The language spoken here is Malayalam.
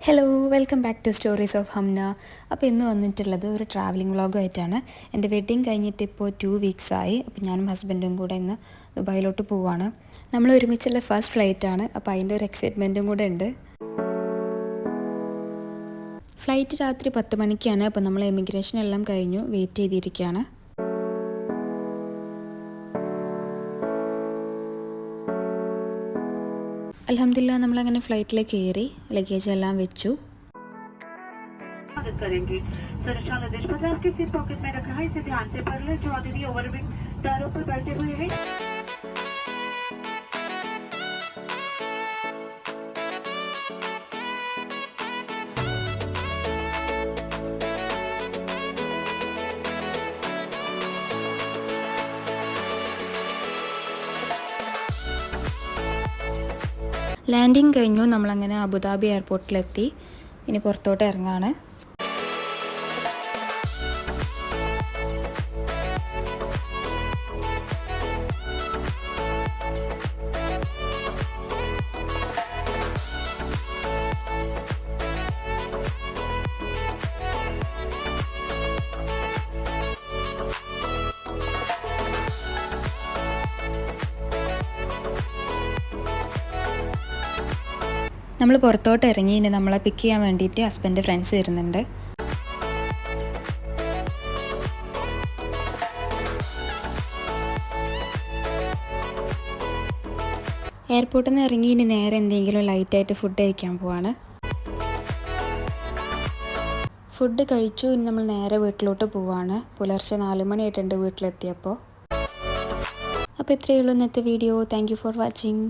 Hello welcome back to stories of Hamna. അപ്പോൾ ഇന്ന് വന്നിട്ടുള്ളത് ഒരു ട്രാവലിംഗ് വ്ളോഗുമായിട്ടാണ്. എൻ്റെ വെഡ്ഡിങ് കഴിഞ്ഞിട്ട് ഇപ്പോൾ 2 വീക്സ് ആയി. അപ്പോൾ ഞാനും ഹസ്ബൻഡും കൂടെ ഇന്ന് ദുബായിലോട്ട് പോവുകയാണ്. നമ്മൾ ഒരുമിച്ചുള്ള ഫസ്റ്റ് ഫ്ലൈറ്റാണ്. അപ്പോൾ അതിൻ്റെ ഒരു എക്സൈറ്റ്മെൻറ്റും കൂടെ ഉണ്ട്. ഫ്ലൈറ്റ് രാത്രി 10 മണിക്കാണ്. അപ്പോൾ നമ്മൾ എമിഗ്രേഷൻ എല്ലാം കഴിഞ്ഞു, വെയിറ്റ് ചെയ്തിരിക്കുകയാണ്. अल्हम्दुलिल्लाह നമ്മളങ്ങനെ ഫ്ലൈറ്റിലേക്ക് കയറി ലഗേജ് എല്ലാം വെച്ചു. सुरक्षा निर्देश 50 की सीट पॉकेट में रखा है, इसे ध्यान से पढ़ ले। जो अतिथि ओवरविंग टायरों पर बैठे हुए हैं। ലാൻഡിങ് കഴിഞ്ഞു. നമ്മളങ്ങനെ അബുദാബി എയർപോർട്ടിലെത്തി. ഇനി പുറത്തോട്ട് ഇറങ്ങാണ്. നമ്മൾ പുറത്തോട്ട് ഇറങ്ങി. ഇനി നമ്മളെ പിക്ക് ചെയ്യാൻ വേണ്ടിയിട്ട് ഹസ്ബൻഡ് ഫ്രണ്ട്സ് വരുന്നുണ്ട്. എയർപോർട്ടിൽ നിന്ന് ഇറങ്ങി ഇനി നേരെ എന്തെങ്കിലും ലൈറ്റായിട്ട് ഫുഡ് കഴിക്കാൻ പോവാണ്. ഫുഡ് കഴിച്ചു. ഇനി നമ്മൾ നേരെ വീട്ടിലോട്ട് പോവാണ്. പുലർച്ചെ 4 മണിയായിട്ടുണ്ട് വീട്ടിലെത്തിയപ്പോൾ. അപ്പോൾ ഇത്രയേ ഉള്ളൂ ഇന്നത്തെ video. Thank you for watching.